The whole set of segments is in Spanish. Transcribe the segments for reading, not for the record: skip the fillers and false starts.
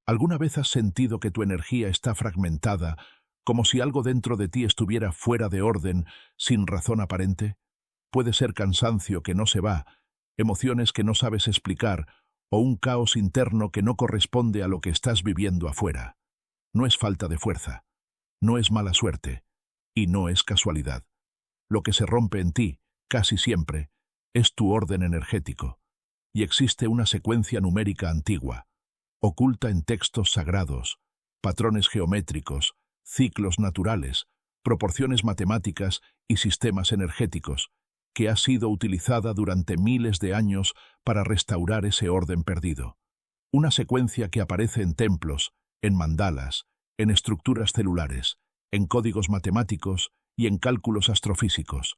¿Alguna vez has sentido que tu energía está fragmentada, como si algo dentro de ti estuviera fuera de orden, sin razón aparente? Puede ser cansancio que no se va, emociones que no sabes explicar, o un caos interno que no corresponde a lo que estás viviendo afuera. No es falta de fuerza, no es mala suerte, y no es casualidad. Lo que se rompe en ti, casi siempre, es tu orden energético, y existe una secuencia numérica antigua, oculta en textos sagrados, patrones geométricos, ciclos naturales, proporciones matemáticas y sistemas energéticos, que ha sido utilizada durante miles de años para restaurar ese orden perdido. Una secuencia que aparece en templos, en mandalas, en estructuras celulares, en códigos matemáticos y en cálculos astrofísicos.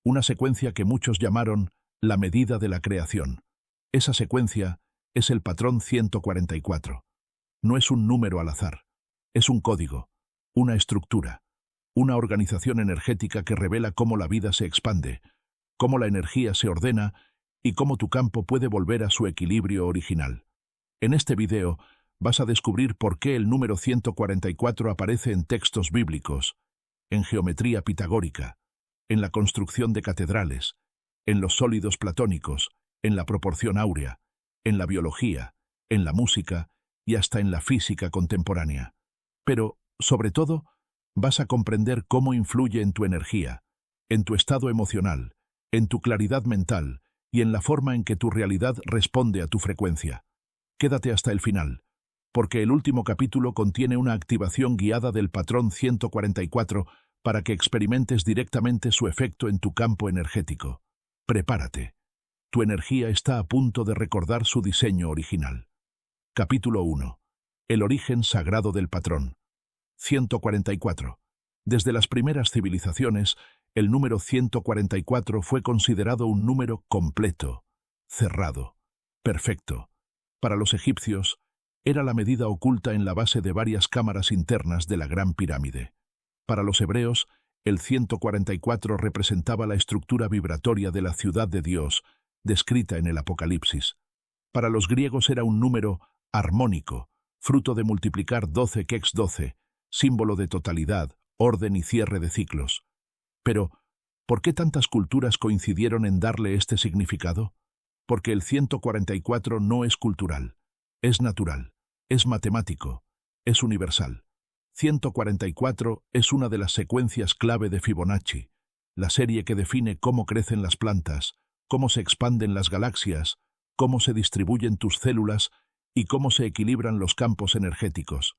Una secuencia que muchos llamaron la medida de la creación. Esa secuencia es el patrón 144. No es un número al azar, es un código, una estructura, una organización energética que revela cómo la vida se expande, cómo la energía se ordena y cómo tu campo puede volver a su equilibrio original. En este video vas a descubrir por qué el número 144 aparece en textos bíblicos, en geometría pitagórica, en la construcción de catedrales, en los sólidos platónicos, en la proporción áurea, en la biología, en la música y hasta en la física contemporánea. Pero, sobre todo, vas a comprender cómo influye en tu energía, en tu estado emocional, en tu claridad mental y en la forma en que tu realidad responde a tu frecuencia. Quédate hasta el final, porque el último capítulo contiene una activación guiada del patrón 144 para que experimentes directamente su efecto en tu campo energético. Prepárate. Tu energía está a punto de recordar su diseño original. Capítulo 1. El origen sagrado del patrón. 144. Desde las primeras civilizaciones, el número 144 fue considerado un número completo, cerrado, perfecto. Para los egipcios, era la medida oculta en la base de varias cámaras internas de la Gran Pirámide. Para los hebreos, el 144 representaba la estructura vibratoria de la ciudad de Dios, descrita en el Apocalipsis. Para los griegos era un número armónico, fruto de multiplicar 12 que es 12, símbolo de totalidad, orden y cierre de ciclos. Pero, ¿por qué tantas culturas coincidieron en darle este significado? Porque el 144 no es cultural, es natural, es matemático, es universal. 144 es una de las secuencias clave de Fibonacci, la serie que define cómo crecen las plantas, cómo se expanden las galaxias, cómo se distribuyen tus células y cómo se equilibran los campos energéticos.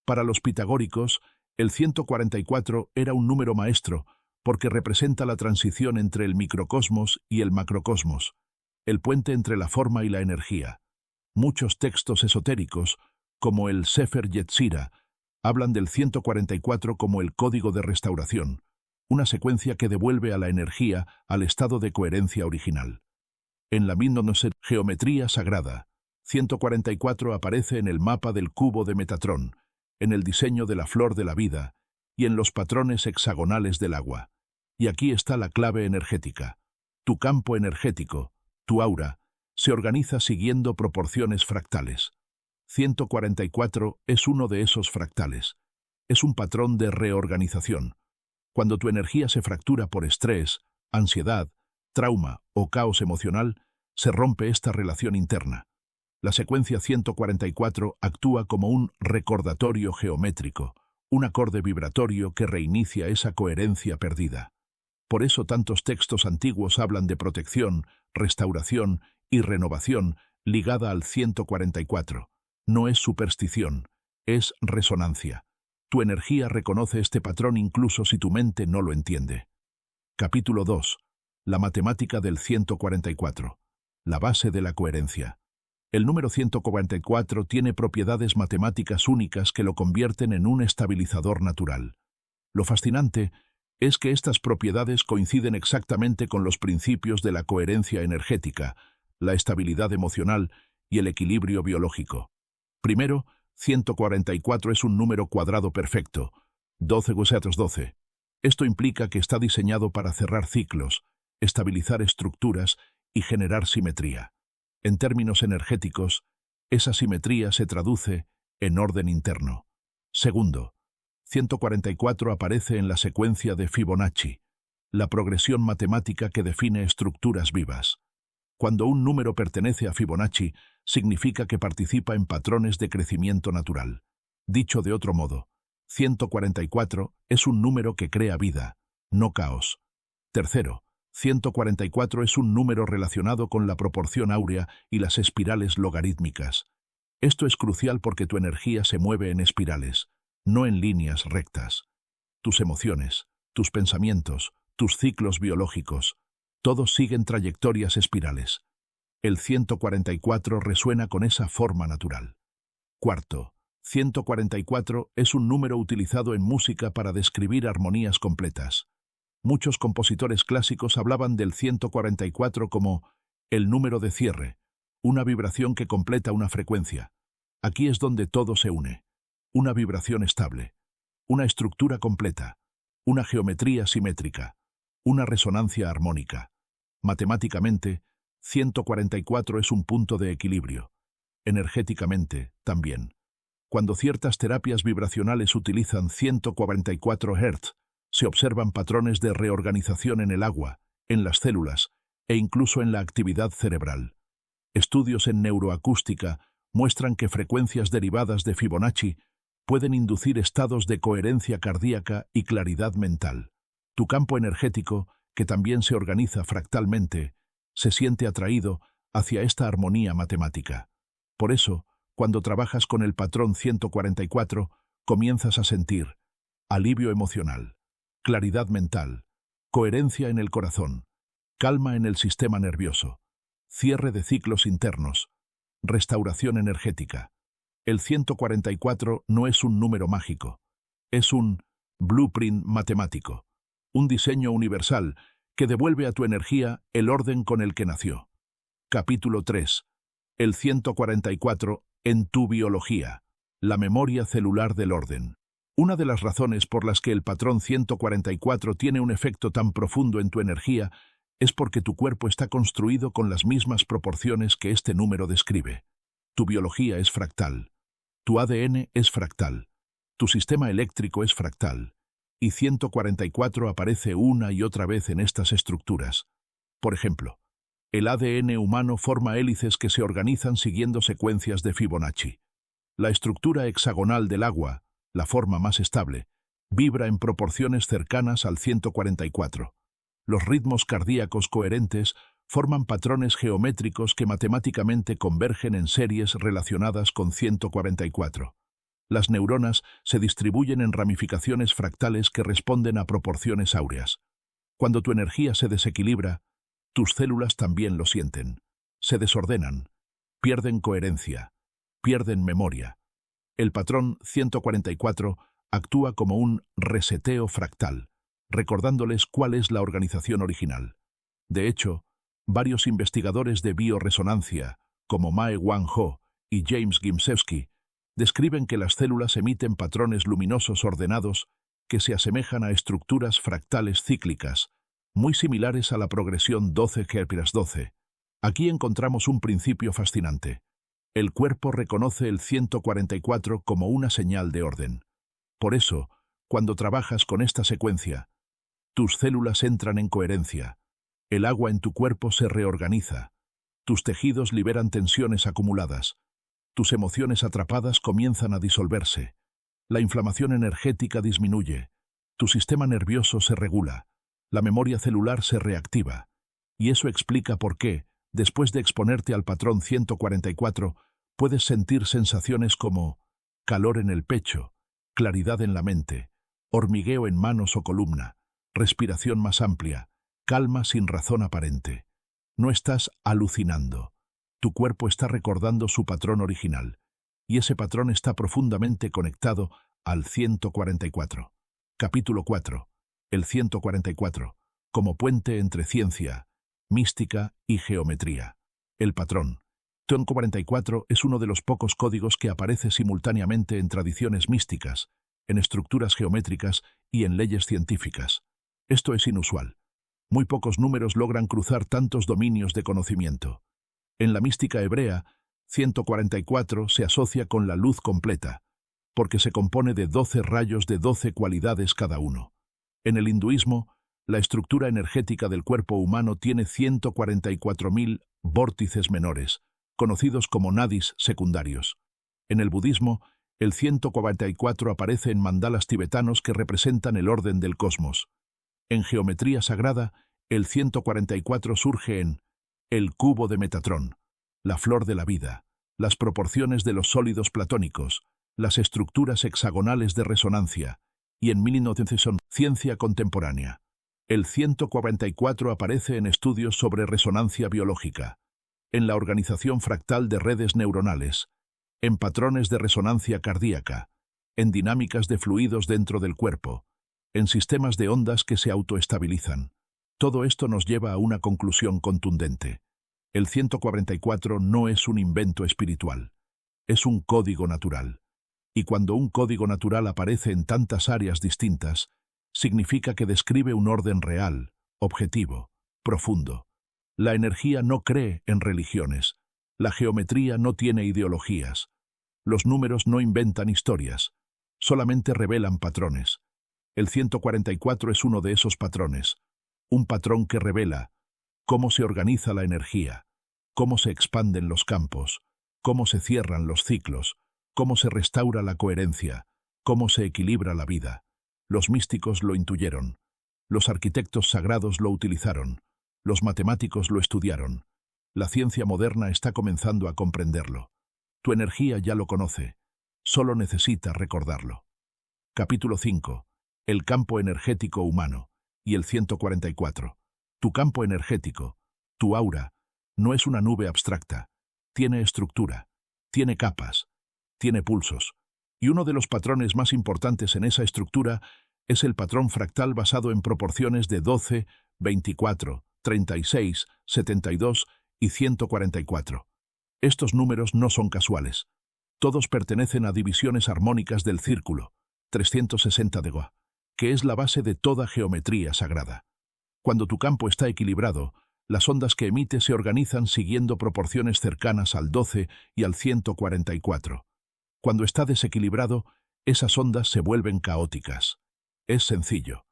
Para los pitagóricos, el 144 era un número maestro porque representa la transición entre el microcosmos y el macrocosmos, el puente entre la forma y la energía. Muchos textos esotéricos, como el Sefer Yetzirah, hablan del 144 como el código de restauración, una secuencia que devuelve a la energía al estado de coherencia original. En la geometría sagrada, 144 aparece en el mapa del cubo de Metatrón, en el diseño de la flor de la vida y en los patrones hexagonales del agua. Y aquí está la clave energética. Tu campo energético, tu aura, se organiza siguiendo proporciones fractales. 144 es uno de esos fractales. Es un patrón de reorganización. Cuando tu energía se fractura por estrés, ansiedad, trauma o caos emocional, se rompe esta relación interna. La secuencia 144 actúa como un recordatorio geométrico, un acorde vibratorio que reinicia esa coherencia perdida. Por eso tantos textos antiguos hablan de protección, restauración y renovación ligada al 144. No es superstición, es resonancia. Tu energía reconoce este patrón incluso si tu mente no lo entiende. Capítulo 2. La matemática del 144. La base de la coherencia. El número 144 tiene propiedades matemáticas únicas que lo convierten en un estabilizador natural. Lo fascinante es que estas propiedades coinciden exactamente con los principios de la coherencia energética, la estabilidad emocional y el equilibrio biológico. Primero, 144 es un número cuadrado perfecto, 12 × 12. Esto implica que está diseñado para cerrar ciclos, estabilizar estructuras y generar simetría. En términos energéticos, esa simetría se traduce en orden interno. Segundo, 144 aparece en la secuencia de Fibonacci, la progresión matemática que define estructuras vivas. Cuando un número pertenece a Fibonacci, significa que participa en patrones de crecimiento natural. Dicho de otro modo, 144 es un número que crea vida, no caos. Tercero, 144 es un número relacionado con la proporción áurea y las espirales logarítmicas. Esto es crucial porque tu energía se mueve en espirales, no en líneas rectas. Tus emociones, tus pensamientos, tus ciclos biológicos, todos siguen trayectorias espirales. El 144 resuena con esa forma natural. Cuarto, 144 es un número utilizado en música para describir armonías completas. Muchos compositores clásicos hablaban del 144 como el número de cierre, una vibración que completa una frecuencia. Aquí es donde todo se une. Una vibración estable, una estructura completa, una geometría simétrica, una resonancia armónica. Matemáticamente, 144 es un punto de equilibrio. Energéticamente, también. Cuando ciertas terapias vibracionales utilizan 144 Hz, se observan patrones de reorganización en el agua, en las células e incluso en la actividad cerebral. Estudios en neuroacústica muestran que frecuencias derivadas de Fibonacci pueden inducir estados de coherencia cardíaca y claridad mental. Tu campo energético, que también se organiza fractalmente, se siente atraído hacia esta armonía matemática. Por eso, cuando trabajas con el patrón 144, comienzas a sentir alivio emocional, claridad mental, coherencia en el corazón, calma en el sistema nervioso, cierre de ciclos internos, restauración energética. El 144 no es un número mágico, es un blueprint matemático, un diseño universal que devuelve a tu energía el orden con el que nació. Capítulo 3. El 144 en tu biología, la memoria celular del orden. Una de las razones por las que el patrón 144 tiene un efecto tan profundo en tu energía es porque tu cuerpo está construido con las mismas proporciones que este número describe. Tu biología es fractal, tu ADN es fractal, tu sistema eléctrico es fractal, y 144 aparece una y otra vez en estas estructuras. Por ejemplo, el ADN humano forma hélices que se organizan siguiendo secuencias de Fibonacci. La estructura hexagonal del agua, la forma más estable, vibra en proporciones cercanas al 144. Los ritmos cardíacos coherentes forman patrones geométricos que matemáticamente convergen en series relacionadas con 144. Las neuronas se distribuyen en ramificaciones fractales que responden a proporciones áureas. Cuando tu energía se desequilibra, tus células también lo sienten. Se desordenan, pierden coherencia, pierden memoria. El patrón 144 actúa como un reseteo fractal, recordándoles cuál es la organización original. De hecho, varios investigadores de bioresonancia, como Mae Wang Ho y James Gimsewski, describen que las células emiten patrones luminosos ordenados que se asemejan a estructuras fractales cíclicas, muy similares a la progresión 12G+12. Aquí encontramos un principio fascinante. El cuerpo reconoce el 144 como una señal de orden. Por eso, cuando trabajas con esta secuencia, tus células entran en coherencia, el agua en tu cuerpo se reorganiza, tus tejidos liberan tensiones acumuladas, tus emociones atrapadas comienzan a disolverse, la inflamación energética disminuye, tu sistema nervioso se regula, la memoria celular se reactiva, y eso explica por qué, después de exponerte al patrón 144, puedes sentir sensaciones como calor en el pecho, claridad en la mente, hormigueo en manos o columna, respiración más amplia, calma sin razón aparente. No estás alucinando. Tu cuerpo está recordando su patrón original, y ese patrón está profundamente conectado al 144. Capítulo 4. El 144, como puente entre ciencia, mística y geometría. El patrón 144 es uno de los pocos códigos que aparece simultáneamente en tradiciones místicas, en estructuras geométricas y en leyes científicas. Esto es inusual. Muy pocos números logran cruzar tantos dominios de conocimiento. En la mística hebrea, 144 se asocia con la luz completa, porque se compone de 12 rayos de 12 cualidades cada uno. En el hinduismo, la estructura energética del cuerpo humano tiene 144.000 vórtices menores, conocidos como nadis secundarios. En el budismo, el 144 aparece en mandalas tibetanos que representan el orden del cosmos. En geometría sagrada, el 144 surge en el cubo de Metatrón, la flor de la vida, las proporciones de los sólidos platónicos, las estructuras hexagonales de resonancia, y en 1900 ciencia contemporánea. El 144 aparece en estudios sobre resonancia biológica, en la organización fractal de redes neuronales, en patrones de resonancia cardíaca, en dinámicas de fluidos dentro del cuerpo, en sistemas de ondas que se autoestabilizan. Todo esto nos lleva a una conclusión contundente. El 144 no es un invento espiritual, es un código natural. Y cuando un código natural aparece en tantas áreas distintas, significa que describe un orden real, objetivo, profundo. La energía no cree en religiones, la geometría no tiene ideologías, los números no inventan historias, solamente revelan patrones. El 144 es uno de esos patrones, un patrón que revela cómo se organiza la energía, cómo se expanden los campos, cómo se cierran los ciclos, cómo se restaura la coherencia, cómo se equilibra la vida. Los místicos lo intuyeron, los arquitectos sagrados lo utilizaron, los matemáticos lo estudiaron. La ciencia moderna está comenzando a comprenderlo. Tu energía ya lo conoce, solo necesita recordarlo. Capítulo 5. El campo energético humano y el 144. Tu campo energético, tu aura, no es una nube abstracta. Tiene estructura, tiene capas, tiene pulsos. Y uno de los patrones más importantes en esa estructura es el patrón fractal basado en proporciones de 12, 24, 36, 72 y 144. Estos números no son casuales. Todos pertenecen a divisiones armónicas del círculo, 360 de Goa, que es la base de toda geometría sagrada. Cuando tu campo está equilibrado, las ondas que emite se organizan siguiendo proporciones cercanas al 12 y al 144. Cuando está desequilibrado, esas ondas se vuelven caóticas. Es sencillo.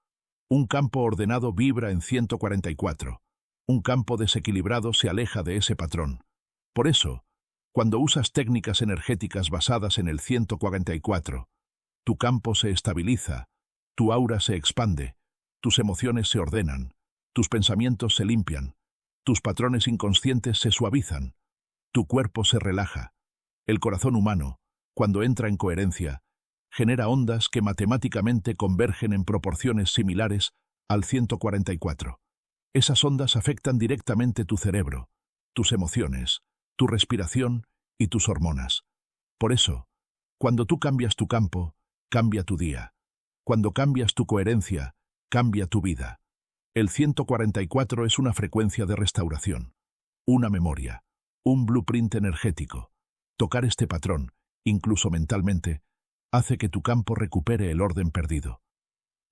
Un campo ordenado vibra en 144. Un campo desequilibrado se aleja de ese patrón. Por eso, cuando usas técnicas energéticas basadas en el 144, tu campo se estabiliza, tu aura se expande, tus emociones se ordenan, tus pensamientos se limpian, tus patrones inconscientes se suavizan, tu cuerpo se relaja. El corazón humano, cuando entra en coherencia, genera ondas que matemáticamente convergen en proporciones similares al 144. Esas ondas afectan directamente tu cerebro, tus emociones, tu respiración y tus hormonas. Por eso, cuando tú cambias tu campo, cambia tu día. Cuando cambias tu coherencia, cambia tu vida. El 144 es una frecuencia de restauración, una memoria, un blueprint energético. Tocar este patrón, incluso mentalmente, hace que tu campo recupere el orden perdido.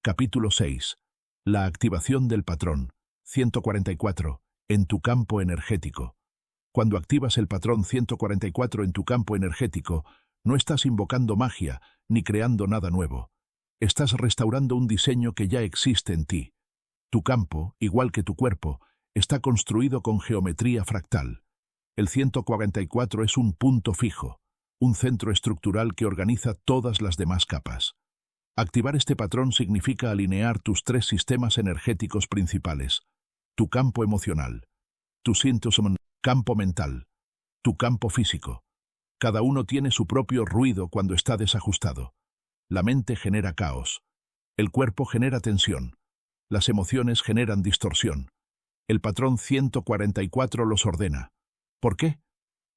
Capítulo 6. La activación del patrón 144 en tu campo energético. Cuando activas el patrón 144 en tu campo energético, no estás invocando magia ni creando nada nuevo. Estás restaurando un diseño que ya existe en ti. Tu campo, igual que tu cuerpo, está construido con geometría fractal. El 144 es un punto fijo, un centro estructural que organiza todas las demás capas. Activar este patrón significa alinear tus tres sistemas energéticos principales: tu campo emocional, tu campo mental, tu campo físico. Cada uno tiene su propio ruido cuando está desajustado. La mente genera caos, el cuerpo genera tensión, las emociones generan distorsión. El patrón 144 los ordena. ¿Por qué?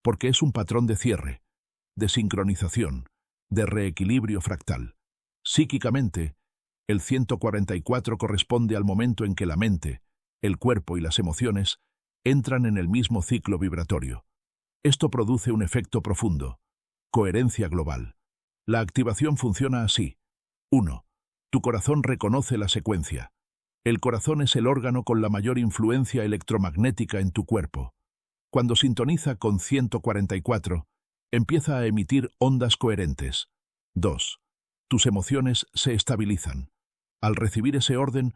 Porque es un patrón de cierre, de sincronización, de reequilibrio fractal. Psíquicamente, el 144 corresponde al momento en que la mente, el cuerpo y las emociones entran en el mismo ciclo vibratorio. Esto produce un efecto profundo, coherencia global. La activación funciona así. 1. Tu corazón reconoce la secuencia. El corazón es el órgano con la mayor influencia electromagnética en tu cuerpo. Cuando sintoniza con 144, empieza a emitir ondas coherentes. 2. Tus emociones se estabilizan. Al recibir ese orden,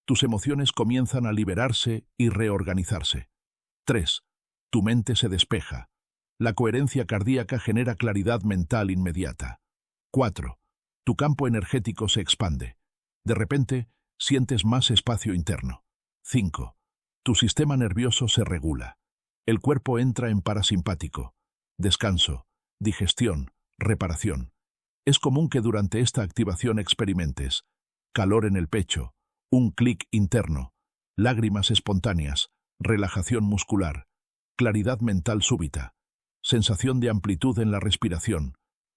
tus emociones comienzan a liberarse y reorganizarse. 3. Tu mente se despeja. La coherencia cardíaca genera claridad mental inmediata. 4. Tu campo energético se expande. De repente, sientes más espacio interno. 5. Tu sistema nervioso se regula. El cuerpo entra en parasimpático. Descanso, digestión, reparación. Es común que durante esta activación experimentes calor en el pecho, un clic interno, lágrimas espontáneas, relajación muscular, claridad mental súbita, sensación de amplitud en la respiración,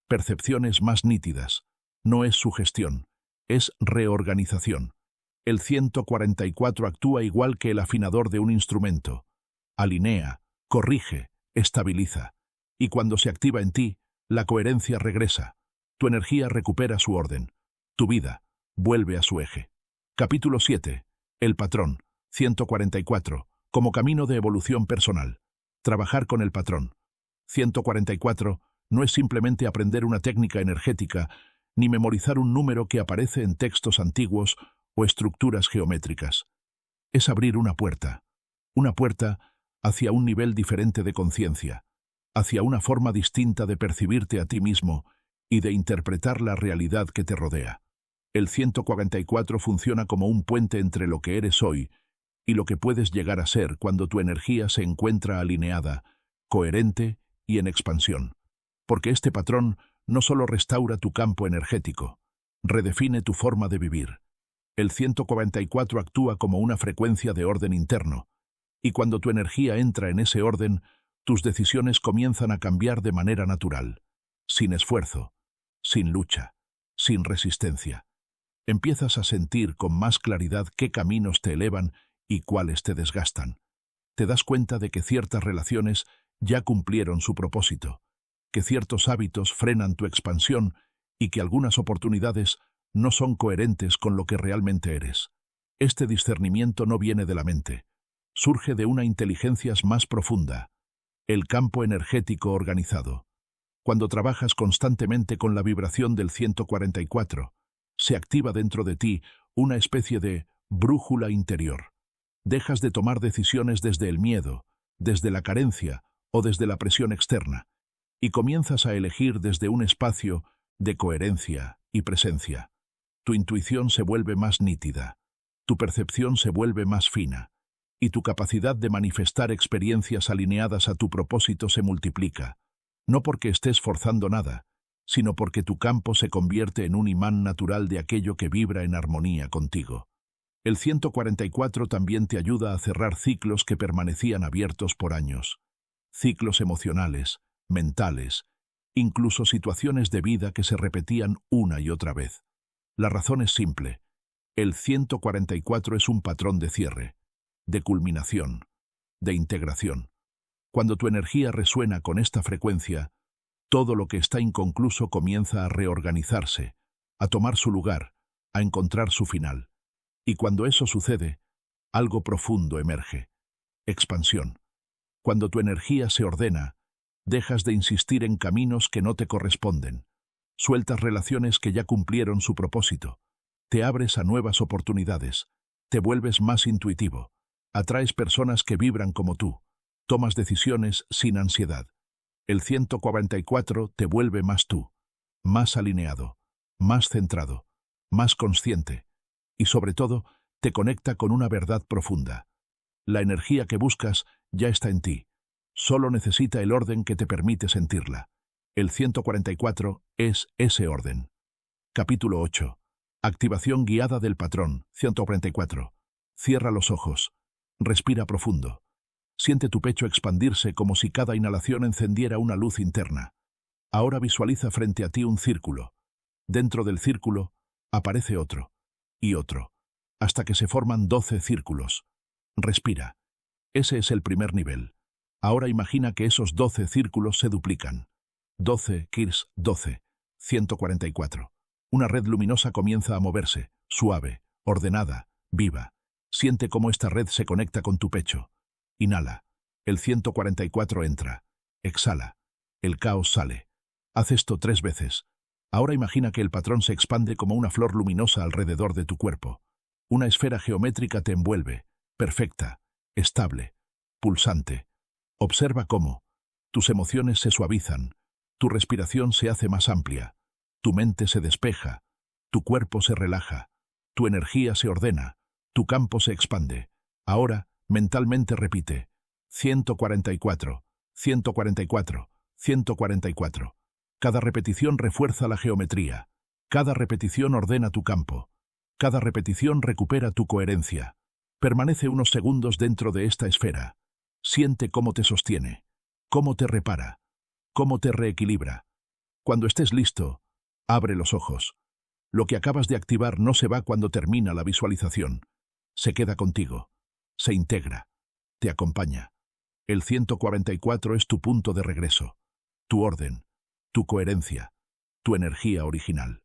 percepciones más nítidas. No es sugestión, es reorganización. El 144 actúa igual que el afinador de un instrumento. Alinea, corrige, estabiliza. Y cuando se activa en ti, la coherencia regresa. Tu energía recupera su orden. Tu vida vuelve a su eje. Capítulo 7. El patrón. 144. Como camino de evolución personal. Trabajar con el patrón. 144 no es simplemente aprender una técnica energética, ni memorizar un número que aparece en textos antiguos o estructuras geométricas. Es abrir una puerta hacia un nivel diferente de conciencia, hacia una forma distinta de percibirte a ti mismo y de interpretar la realidad que te rodea. El 144 funciona como un puente entre lo que eres hoy y lo que puedes llegar a ser cuando tu energía se encuentra alineada, coherente y en expansión. Porque este patrón no solo restaura tu campo energético, redefine tu forma de vivir. El 144 actúa como una frecuencia de orden interno, y cuando tu energía entra en ese orden, tus decisiones comienzan a cambiar de manera natural, sin esfuerzo, sin lucha, sin resistencia. Empiezas a sentir con más claridad qué caminos te elevan y cuáles te desgastan. Te das cuenta de que ciertas relaciones ya cumplieron su propósito, que ciertos hábitos frenan tu expansión y que algunas oportunidades no son coherentes con lo que realmente eres. Este discernimiento no viene de la mente, surge de una inteligencia más profunda, el campo energético organizado. Cuando trabajas constantemente con la vibración del 144, se activa dentro de ti una especie de brújula interior. Dejas de tomar decisiones desde el miedo, desde la carencia o desde la presión externa, y comienzas a elegir desde un espacio de coherencia y presencia. Tu intuición se vuelve más nítida, tu percepción se vuelve más fina, y tu capacidad de manifestar experiencias alineadas a tu propósito se multiplica, no porque estés forzando nada, sino porque tu campo se convierte en un imán natural de aquello que vibra en armonía contigo. El 144 también te ayuda a cerrar ciclos que permanecían abiertos por años. Ciclos emocionales, mentales, incluso situaciones de vida que se repetían una y otra vez. La razón es simple. El 144 es un patrón de cierre, de culminación, de integración. Cuando tu energía resuena con esta frecuencia, todo lo que está inconcluso comienza a reorganizarse, a tomar su lugar, a encontrar su final. Y cuando eso sucede, algo profundo emerge. Expansión. Cuando tu energía se ordena, dejas de insistir en caminos que no te corresponden. Sueltas relaciones que ya cumplieron su propósito. Te abres a nuevas oportunidades. Te vuelves más intuitivo. Atraes personas que vibran como tú. Tomas decisiones sin ansiedad. El 144 te vuelve más tú, más alineado, más centrado, más consciente y, sobre todo, te conecta con una verdad profunda. La energía que buscas ya está en ti. Solo necesita el orden que te permite sentirla. El 144 es ese orden. Capítulo 8. Activación guiada del patrón. 144. Cierra los ojos. Respira profundo. Siente tu pecho expandirse como si cada inhalación encendiera una luz interna. Ahora visualiza frente a ti un círculo. Dentro del círculo aparece otro, y otro, hasta que se forman 12 círculos. Respira. Ese es el primer nivel. Ahora imagina que esos 12 círculos se duplican. 12, Kirs, 12, 144. Una red luminosa comienza a moverse, suave, ordenada, viva. Siente cómo esta red se conecta con tu pecho. Inhala. El 144 entra. Exhala. El caos sale. Haz esto 3 veces. Ahora imagina que el patrón se expande como una flor luminosa alrededor de tu cuerpo. Una esfera geométrica te envuelve, perfecta, estable, pulsante. Observa cómo tus emociones se suavizan, tu respiración se hace más amplia, tu mente se despeja, tu cuerpo se relaja, tu energía se ordena, tu campo se expande. Ahora, mentalmente repite: 144, 144, 144. Cada repetición refuerza la geometría. Cada repetición ordena tu campo. Cada repetición recupera tu coherencia. Permanece unos segundos dentro de esta esfera. Siente cómo te sostiene, cómo te repara, cómo te reequilibra. Cuando estés listo, abre los ojos. Lo que acabas de activar no se va cuando termina la visualización. Se queda contigo, se integra, te acompaña. El 144 es tu punto de regreso, tu orden, tu coherencia, tu energía original.